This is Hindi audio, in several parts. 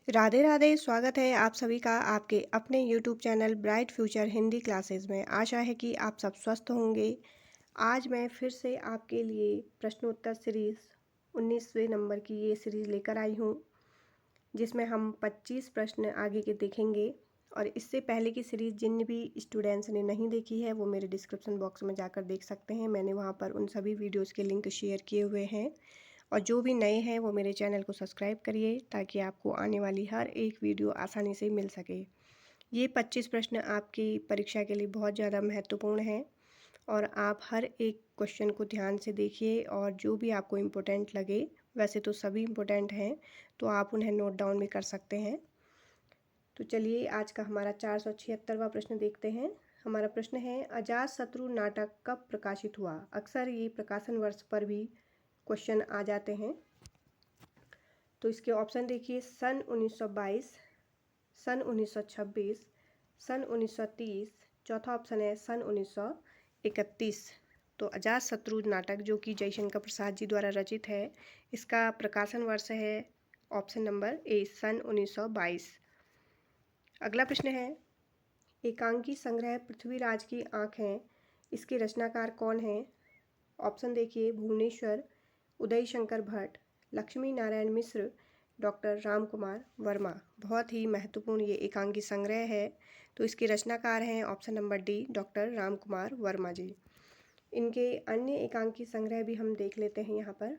राधे राधे। स्वागत है आप सभी का आपके अपने YouTube channel bright future Hindi classes में। आशा है कि आप सब स्वस्थ होंगे। आज मैं फिर से आपके लिए प्रश्नोत्तर सीरीज़ 19वें नंबर की ये सीरीज़ लेकर आई हूँ, जिसमें हम 25 प्रश्न आगे के देखेंगे। और इससे पहले की सीरीज़ जिन भी स्टूडेंट्स ने नहीं देखी है वो मेरे डिस्क्रिप्शन बॉक्स में जाकर देख सकते हैं। मैंने वहाँ पर उन सभी वीडियोज़ के लिंक शेयर किए हुए हैं। और जो भी नए हैं वो मेरे चैनल को सब्सक्राइब करिए ताकि आपको आने वाली हर एक वीडियो आसानी से मिल सके। ये 25 प्रश्न आपकी परीक्षा के लिए बहुत ज़्यादा महत्वपूर्ण हैं और आप हर एक क्वेश्चन को ध्यान से देखिए और जो भी आपको इम्पोर्टेंट लगे, वैसे तो सभी इम्पोर्टेंट हैं, तो आप उन्हें नोट डाउन भी कर सकते हैं। तो चलिए आज का हमारा 476वां प्रश्न देखते हैं। हमारा प्रश्न है, अजातशत्रु नाटक कब प्रकाशित हुआ? अक्सर ये प्रकाशन वर्ष पर भी क्वेश्चन आ जाते हैं। तो इसके ऑप्शन देखिए, सन 1922, सन 1926, सन 1930, चौथा ऑप्शन है सन 1931। तो अजातशत्रु नाटक जो कि जयशंकर प्रसाद जी द्वारा रचित है, इसका प्रकाशन वर्ष है ऑप्शन नंबर ए सन 1922। अगला प्रश्न है, एकांकी संग्रह पृथ्वीराज की आँखें, इसके रचनाकार कौन हैं? ऑप्शन देखिए, भुवनेश्वर, उदय शंकर भट्ट, लक्ष्मी नारायण मिश्र, डॉक्टर राम कुमार वर्मा। बहुत ही महत्वपूर्ण ये एकांकी संग्रह है। तो इसके रचनाकार हैं option number D doctor Ram Kumar Verma ji. इनके अन्य एकांकी संग्रह भी हम देख लेते हैं यहाँ पर।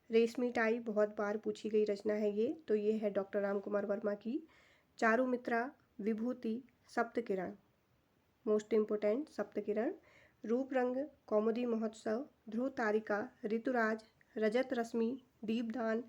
रेशमी टाई बहुत बार पूछी गई रचना है ये, तो ये है डॉक्टर राम कुमार वर्मा की। चारुमित्रा, विभूति, सप्तकिरण, मोस्ट इम्पोर्टेंट सप्तकिरण, रूप रंग, कौमुदी महोत्सव, ध्रुव तारिका, ऋतुराज, रजत रश्मि, दीपदान,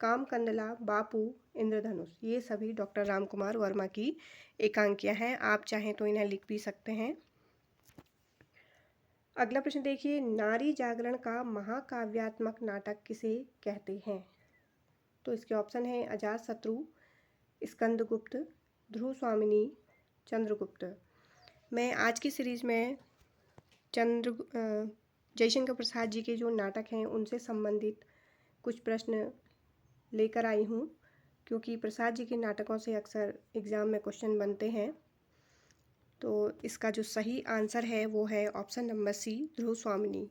कामकंदला, बापू, इंद्रधनुष, ये सभी डॉक्टर राम कुमार वर्मा की एकांकियाँ हैं। आप चाहें तो इन्हें लिख भी सकते हैं। अगला प्रश्न देखिए, नारी जागरण का महाकाव्यात्मक नाटक किसे कहते हैं? तो इसके ऑप्शन हैं अजातशत्रु, स्कंदगुप्त, ध्रुव स्वामिनी, चंद्रगुप्त। मैं आज की सीरीज़ में जयशंकर प्रसाद जी के जो नाटक हैं उनसे संबंधित कुछ प्रश्न लेकर आई हूँ, क्योंकि प्रसाद जी के नाटकों से अक्सर एग्ज़ाम में क्वेश्चन बनते हैं। तो इसका जो सही आंसर है वो है ऑप्शन नंबर सी, ध्रुव स्वामिनी।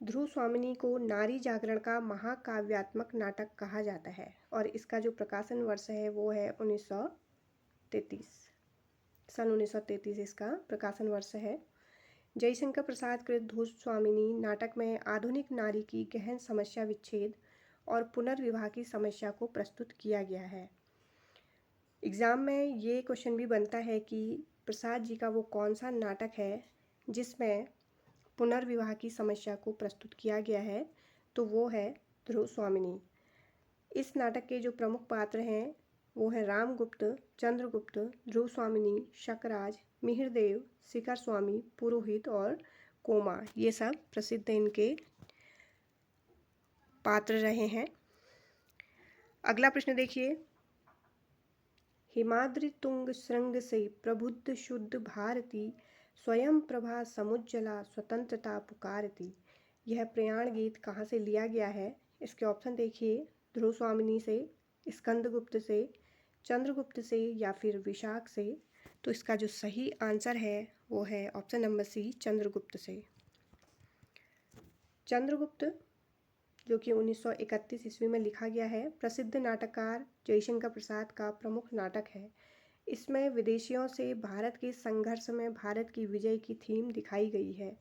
ध्रुव स्वामिनी को नारी जागरण का महाकाव्यात्मक नाटक कहा जाता है और इसका जो प्रकाशन वर्ष है वो है 1933। सन 1933 इसका प्रकाशन वर्ष है। जयशंकर प्रसाद कृत ध्रुव स्वामिनी नाटक में आधुनिक नारी की गहन समस्या विच्छेद और पुनर्विवाह की समस्या को प्रस्तुत किया गया है। एग्ज़ाम में ये क्वेश्चन भी बनता है कि प्रसाद जी का वो कौन सा नाटक है जिसमें पुनर्विवाह की समस्या को प्रस्तुत किया गया है, तो वो है ध्रुव स्वामिनी। इस नाटक के जो प्रमुख पात्र हैं वो हैं रामगुप्त, चंद्रगुप्त, ध्रुव स्वामिनी, शकराज, मिहिरदेव, शिखर स्वामी, पुरोहित और कोमा। ये सब प्रसिद्ध इनके पात्र रहे हैं। अगला प्रश्न देखिए, हिमाद्रि तुंग श्रृंग से प्रबुद्ध शुद्ध भारती, स्वयं प्रभा समुज्जला स्वतंत्रता पुकारती। यह प्रयाण गीत कहाँ से लिया गया है? इसके ऑप्शन देखिए, ध्रुव स्वामिनी से, स्कंदगुप्त से, चंद्रगुप्त से या फिर विशाख से। तो इसका जो सही आंसर है वो है ऑप्शन नंबर सी, चंद्रगुप्त से। चंद्रगुप्त जो कि 1931 ईस्वी में लिखा गया है, प्रसिद्ध नाटककार जयशंकर प्रसाद का प्रमुख नाटक है। इसमें विदेशियों से भारत के संघर्ष में भारत की विजय की थीम दिखाई गई है।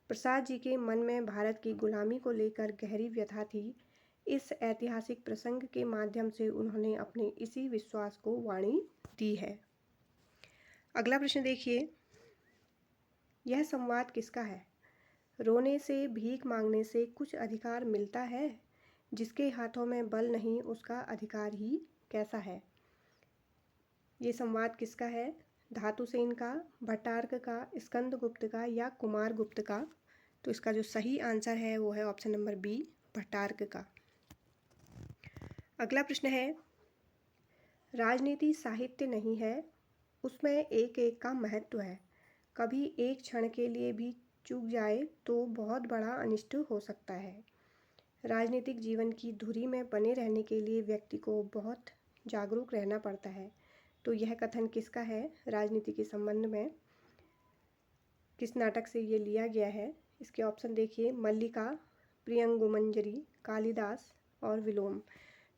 प्रसाद जी के मन में भारत की गुलामी को लेकर गहरी व्यथा थी। इस ऐतिहासिक प्रसंग के माध्यम से उन्होंने अपने इसी विश्वास को वाणी दी है। अगला प्रश्न देखिए, यह संवाद किसका है? रोने से भीख मांगने से कुछ अधिकार मिलता है, जिसके हाथों में बल नहीं उसका अधिकार ही कैसा है। ये संवाद किसका है? धातुसेन का, भट्टार्क का, स्कंदगुप्त का या कुमारगुप्त का। तो इसका जो सही आंसर है वो है ऑप्शन नंबर बी, भट्टार्क का। अगला प्रश्न है, राजनीति साहित्य नहीं है, उसमें एक एक का महत्व है। कभी एक क्षण के लिए भी चूक जाए तो बहुत बड़ा अनिष्ट हो सकता है। राजनीतिक जीवन की धुरी में बने रहने के लिए व्यक्ति को बहुत जागरूक रहना पड़ता है। तो यह कथन किसका है राजनीति के संबंध में, किस नाटक से ये लिया गया है? इसके ऑप्शन देखिए, मल्लिका, प्रियंगुमंजरी, कालिदास और विलोम।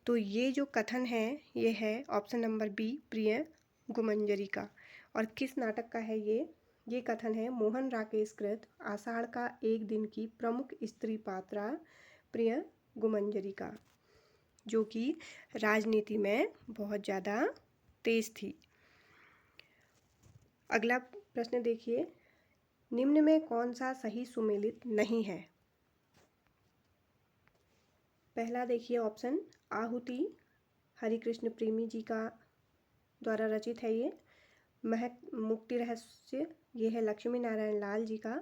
तो ये जो कथन है ये है ऑप्शन नंबर बी, प्रियंगुमंजरी का। और किस नाटक का है ये कथन है मोहन राकेश कृत आषाढ़ का एक दिन की प्रमुख स्त्री पात्रा प्रियंगुमंजरी का, जो कि राजनीति में बहुत ज़्यादा तेज थी। अगला प्रश्न देखिए, निम्न में कौन सा सही सुमेलित नहीं है? पहला देखिए ऑप्शन, आहुति हरिकृष्ण प्रेमी जी का द्वारा रचित है ये। महक मुक्ति रहस्य ये है लक्ष्मी नारायण लाल जी का।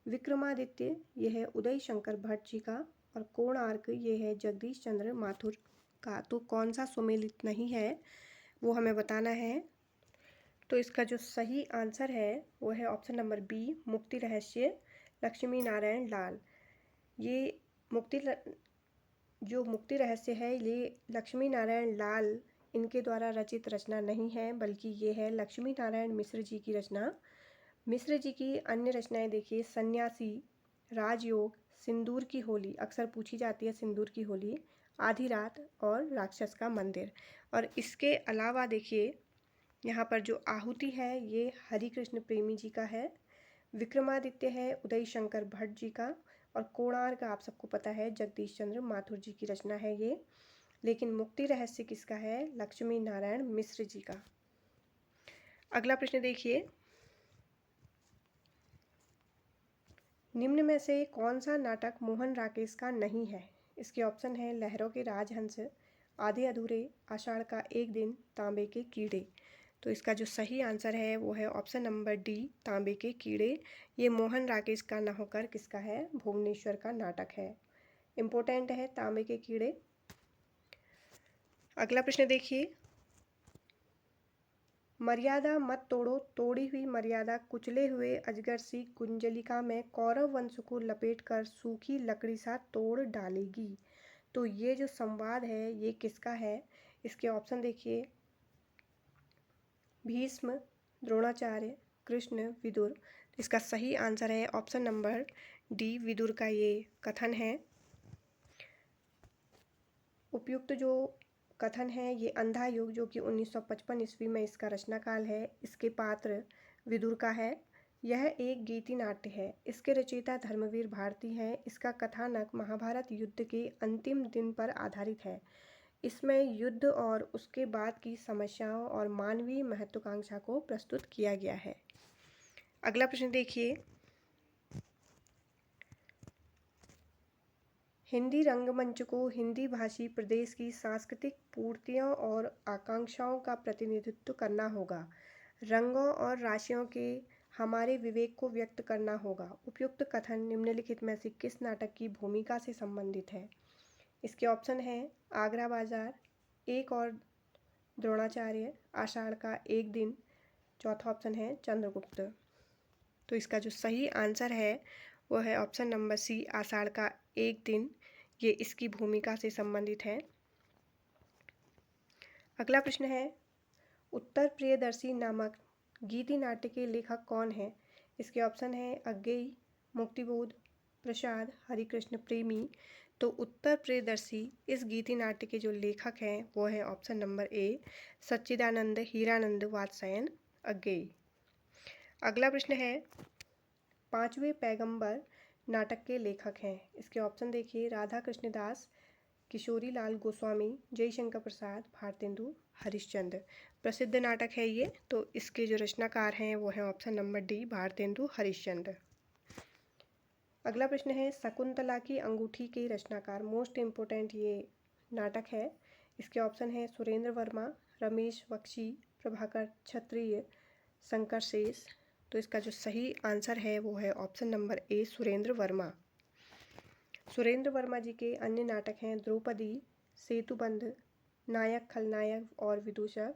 विक्रमादित्य ये है उदय शंकर भट्ट जी का। और कोणार्क ये है जगदीश चंद्र माथुर का। तो कौन सा सुमेलित नहीं है वो हमें बताना है। तो इसका जो सही आंसर है वो है ऑप्शन नंबर बी, मुक्ति रहस्य लक्ष्मी नारायण लाल। ये जो मुक्ति रहस्य है ये लक्ष्मी नारायण लाल इनके द्वारा रचित रचना नहीं है, बल्कि ये है लक्ष्मी नारायण मिश्र जी की रचना। मिश्र जी की अन्य रचनाएं देखिए, सन्यासी, राजयोग, सिंदूर की होली, अक्सर पूछी जाती है सिंदूर की होली, आधी रात और राक्षस का मंदिर। और इसके अलावा देखिए यहाँ पर जो आहुति है ये हरिकृष्ण प्रेमी जी का है। विक्रमादित्य है उदय शंकर भट्ट जी का। और कोणार्क आप सबको पता है जगदीश चंद्र माथुर जी की रचना है ये। लेकिन मुक्ति रहस्य किसका है? लक्ष्मी नारायण मिश्र जी का। अगला प्रश्न देखिए, निम्न में से कौन सा नाटक मोहन राकेश का नहीं है? इसके ऑप्शन है लहरों के राजहंस, आधे अधूरे, आषाढ़ का एक दिन, तांबे के कीड़े। तो इसका जो सही आंसर है वो है ऑप्शन नंबर डी, तांबे के कीड़े। ये मोहन राकेश का न होकर किसका है? भुवनेश्वर का नाटक है। इम्पोर्टेंट है तांबे के कीड़े। अगला प्रश्न देखिए, मर्यादा मत तोड़ो, तोड़ी हुई मर्यादा कुचले हुए अजगर सी कुंजलिका में कौरव वंश को लपेटकर सूखी लकड़ी सा तोड़ डालेगी। तो ये जो संवाद है ये किसका है? इसके ऑप्शन देखिए, भीष्म, द्रोणाचार्य, कृष्ण, विदुर। इसका सही आंसर है ऑप्शन नंबर डी, विदुर का ये कथन है। उपयुक्त जो कथन है ये अंधा युग, जो कि 1955 ईस्वी में इसका रचनाकाल है, इसके पात्र विदुर का है। यह एक गीति नाट्य है। इसके रचयिता धर्मवीर भारती हैं। इसका कथानक महाभारत युद्ध के अंतिम दिन पर आधारित है। इसमें युद्ध और उसके बाद की समस्याओं और मानवीय महत्वाकांक्षा को प्रस्तुत किया गया है। अगला प्रश्न देखिए, हिंदी रंगमंच को हिंदी भाषी प्रदेश की सांस्कृतिक पूर्तियों और आकांक्षाओं का प्रतिनिधित्व करना होगा। रंगों और राशियों के हमारे विवेक को व्यक्त करना होगा। उपयुक्त कथन निम्नलिखित में से किस नाटक की भूमिका से संबंधित है? इसके ऑप्शन हैं आगरा बाजार, एक और द्रोणाचार्य, आषाढ़ का एक दिन। चौथा ऑप्शन है चंद्रगुप्त। तो इसका जो सही आंसर है वो है ऑप्शन नंबर सी, आषाढ़ का एक दिन। ये इसकी भूमिका से संबंधित है। अगला प्रश्न है, उत्तर प्रियदर्शी नामक गीति नाट्य के लेखक कौन है? इसके ऑप्शन है अज्ञेय, मुक्तिबोध, प्रसाद, हरिकृष्ण प्रेमी। तो उत्तर प्रियदर्शी इस गीति नाट्य के जो लेखक हैं वो है ऑप्शन नंबर ए, सच्चिदानंद हीरानंद वात्स्यायन अज्ञेय। अगला प्रश्न है, पांचवें पैगंबर नाटक के लेखक हैं। इसके ऑप्शन देखिए, राधा कृष्णदास, किशोरी लाल गोस्वामी, जयशंकर प्रसाद, भारतेंदु हरिश्चंद्र। प्रसिद्ध नाटक है ये। तो इसके जो रचनाकार हैं वो है option number D, Bharatendu Harishchandra. अगला प्रश्न है, शकुंतला की अंगूठी के रचनाकार, मोस्ट इम्पोर्टेंट ये नाटक है। इसके ऑप्शन है सुरेंद्र वर्मा, रमेश बख्शी, प्रभाकर क्षत्रिय, शंकर शेष। तो इसका जो सही आंसर है वो है option number A, Surendra Verma. Surendra Verma ji के अन्य नाटक हैं द्रौपदी, सेतुबंध, नायक खलनायक और विदूषक,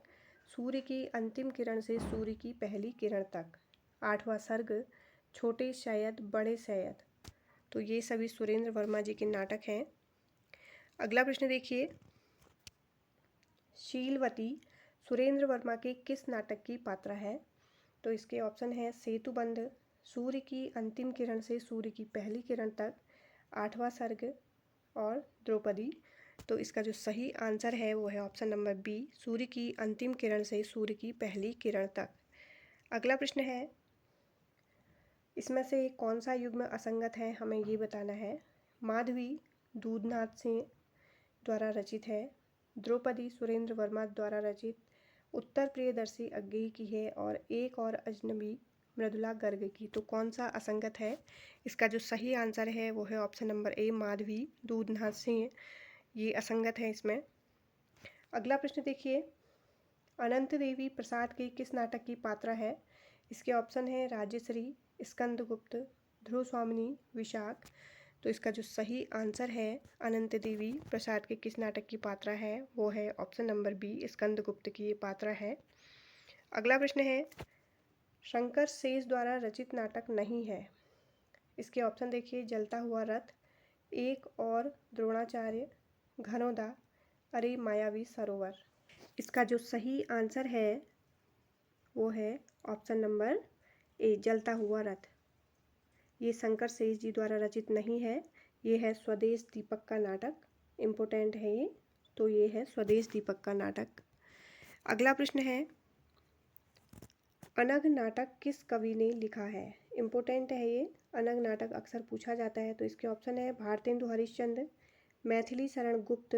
सूर्य की अंतिम किरण से सूर्य की पहली किरण तक, आठवां सर्ग, छोटे सैयद बड़े सैयद। तो ये सभी सुरेंद्र वर्मा जी के नाटक हैं। अगला प्रश्न देखिए, शीलवती सुरेंद्र वर्मा के किस नाटक की पात्रा है? तो इसके ऑप्शन है सेतुबंध, सूर्य की अंतिम किरण से सूर्य की पहली किरण तक, आठवां सर्ग और द्रौपदी। तो इसका जो सही आंसर है वो है ऑप्शन नंबर बी, सूर्य की अंतिम किरण से सूर्य की पहली किरण तक। अगला प्रश्न है, इसमें से कौन सा युग्म असंगत है, हमें ये बताना है। माधवी दूधनाथ सिंह द्वारा रचित है, द्रौपदी सुरेंद्र वर्मा द्वारा रचित, उत्तर प्रियदर्शी अज्ञेय की है और एक और अजनबी मृदुला गर्ग की। तो कौन सा असंगत है? इसका जो सही आंसर है वो है ऑप्शन नंबर ए, माधवी दूधनाथ सिंह, ये असंगत है इसमें। अगला प्रश्न देखिए, अनंत देवी प्रसाद के किस नाटक की पात्रा है? इसके ऑप्शन है राजश्री, स्कंदगुप्त, ध्रुव स्वामिनी, विशाख। तो इसका जो सही आंसर है अनंत देवी प्रसाद के किस नाटक की पात्रा है वो है ऑप्शन नंबर बी, स्कंदगुप्त की ये पात्रा है। अगला प्रश्न है, शंकर शेष द्वारा रचित नाटक नहीं है। इसके ऑप्शन देखिए, जलता हुआ रथ, एक और द्रोणाचार्य, घनोदा, अरे मायावी सरोवर। इसका जो सही आंसर है वो है ऑप्शन नंबर ए, जलता हुआ रथ। ये शंकर शेष जी द्वारा रचित नहीं है, ये है स्वदेश दीपक का नाटक, इम्पोर्टेंट है ये। तो ये है स्वदेश दीपक का नाटक। अगला प्रश्न है, अनग नाटक किस कवि ने लिखा है? इम्पोर्टेंट है ये, अनग नाटक अक्सर पूछा जाता है। तो इसके ऑप्शन है भारतेंदु हरिश्चंद्र, मैथिली शरण गुप्त,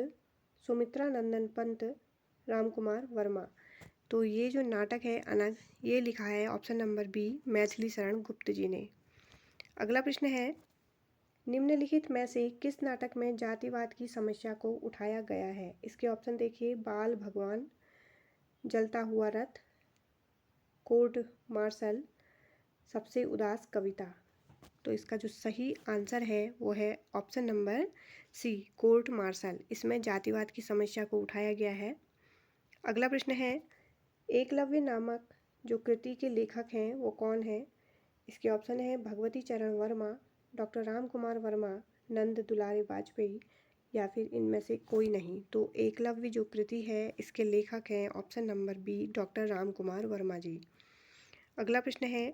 सुमित्रा नंदन पंत, राम कुमार वर्मा। तो ये जो नाटक है अनग, ये लिखा है option number B, Maithili Sharan Gupt जी ने। अगला प्रश्न है, निम्नलिखित में से किस नाटक में जातिवाद की समस्या को उठाया गया है? इसके ऑप्शन देखिए, बाल भगवान, जलता हुआ रथ, कोर्ट मार्शल, सबसे उदास कविता। तो इसका जो सही आंसर है वो है option number C, court martial. इसमें जातिवाद की समस्या को उठाया गया है। अगला प्रश्न है, एकलव्य नामक जो कृति के लेखक हैं वो कौन है? इसके ऑप्शन है भगवती चरण वर्मा, डॉक्टर राम कुमार वर्मा, नंद दुलारे वाजपेयी, या फिर इनमें से कोई नहीं। तो एकलव्य जो कृति है इसके लेखक हैं option number B, doctor Ram Kumar Verma ji. अगला प्रश्न है,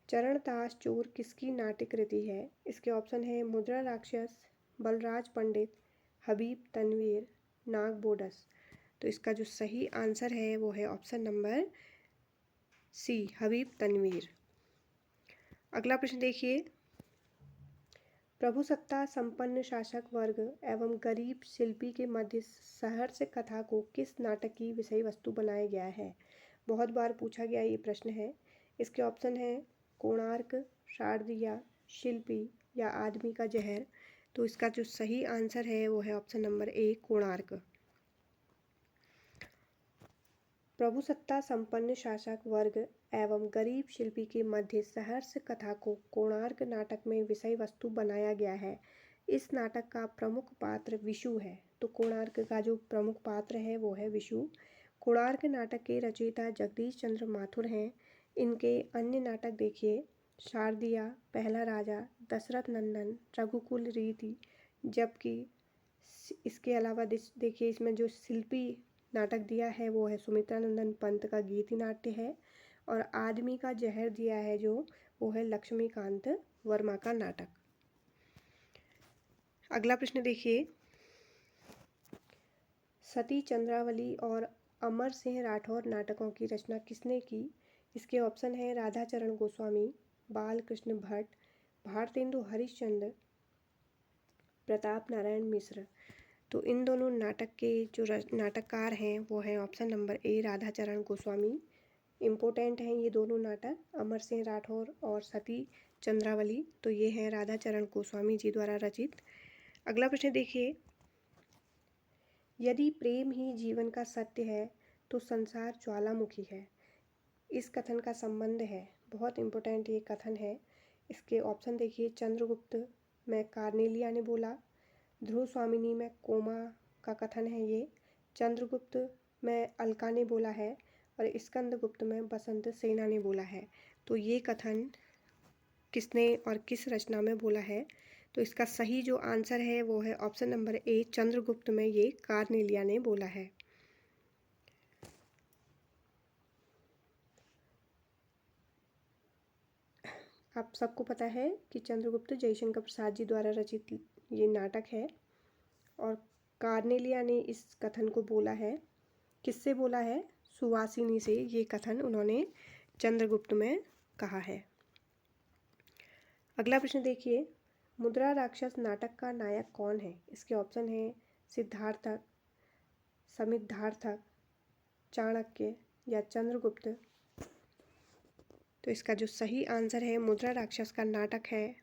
चरणदास चोर किसकी नाट्य कृति है? इसके ऑप्शन है मुद्रा राक्षस, बलराज पंडित, हबीब तनवीर, नाग बोडस। तो इसका जो सही आंसर है वो है ऑप्शन नंबर सी, हबीब तनवीर। अगला प्रश्न देखिए, प्रभुसत्ता संपन्न शासक वर्ग एवं गरीब शिल्पी के मध्य सहर्ष कथा को किस नाटक की विषय वस्तु बनाया गया है? बहुत बार पूछा गया ये प्रश्न है। इसके ऑप्शन है कोणार्क, शारदिया, शिल्पी या आदमी का जहर। तो इसका जो सही आंसर है वो है ऑप्शन नंबर ए, कोणार्क। प्रभुसत्ता संपन्न शासक वर्ग एवं गरीब शिल्पी के मध्य सहर्ष कथा को कोणार्क नाटक में विषय वस्तु बनाया गया है। इस नाटक का प्रमुख पात्र विशु है। तो कोणार्क का जो प्रमुख पात्र है वो है विशु। कोणार्क नाटक के रचयिता जगदीश चंद्र माथुर हैं। इनके अन्य नाटक देखिए, शारदिया, पहला राजा, दशरथ नंदन, रघुकुल रीति, जबकि इसके अलावा देखिए इसमें जो शिल्पी नाटक दिया है वो है सुमित्रा नंदन पंत का गीति नाट्य है, और आदमी का जहर दिया है जो वो है लक्ष्मीकांत वर्मा का नाटक। अगला प्रश्न देखिए, सती चंद्रावली और अमर सिंह राठौर नाटकों की रचना किसने की? इसके ऑप्शन है राधाचरण गोस्वामी, बालकृष्ण भट्ट, भारतेंदु हरिश्चंद्र, प्रताप नारायण मिश्र। तो इन दोनों नाटक के जो नाटककार हैं वो हैं ऑप्शन नंबर ए, राधाचरण गोस्वामी। इम्पोर्टेंट हैं ये दोनों नाटक, अमर सिंह राठौर और सती चंद्रावली। तो ये हैं राधाचरण गोस्वामी जी द्वारा रचित। अगला प्रश्न देखिए, यदि प्रेम ही जीवन का सत्य है तो संसार ज्वालामुखी है, इस कथन का संबंध है। बहुत इम्पोर्टेंट ये कथन है। इसके ऑप्शन देखिए, चंद्रगुप्त में कार्नेलिया ने बोला, ध्रुव स्वामिनी में कोमा का कथन है ये, चंद्रगुप्त में अलका ने बोला है, और स्कंदगुप्त में बसंत सेना ने बोला है। तो ये कथन किसने और किस रचना में बोला है? तो इसका सही जो आंसर है वो है ऑप्शन नंबर ए, चंद्रगुप्त में ये कार्नेलिया ने बोला है। आप सबको पता है कि चंद्रगुप्त जयशंकर प्रसाद जी द्वारा रचित ये नाटक है और कार्नेलिया ने इस कथन को बोला है। किससे बोला है? सुवासिनी से ये कथन उन्होंने चंद्रगुप्त में कहा है। अगला प्रश्न देखिए, मुद्रा राक्षस नाटक का नायक कौन है? इसके ऑप्शन है सिद्धार्थक, समिद्धार्थक, चाणक्य या चंद्रगुप्त। तो इसका जो सही आंसर है मुद्रा राक्षस का नाटक है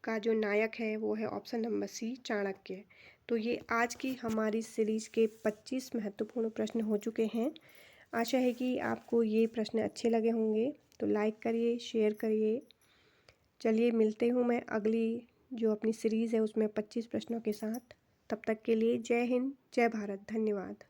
का जो नायक है वो है ऑप्शन नंबर सी, चाणक्य। तो ये आज की हमारी सीरीज के 25 महत्वपूर्ण प्रश्न हो चुके हैं। आशा है कि आपको ये प्रश्न अच्छे लगे होंगे, तो लाइक करिए, शेयर करिए। चलिए मिलते हूँ मैं अगली जो अपनी सीरीज़ है उसमें 25 प्रश्नों के साथ। तब तक के लिए जय हिंद, जय भारत, धन्यवाद।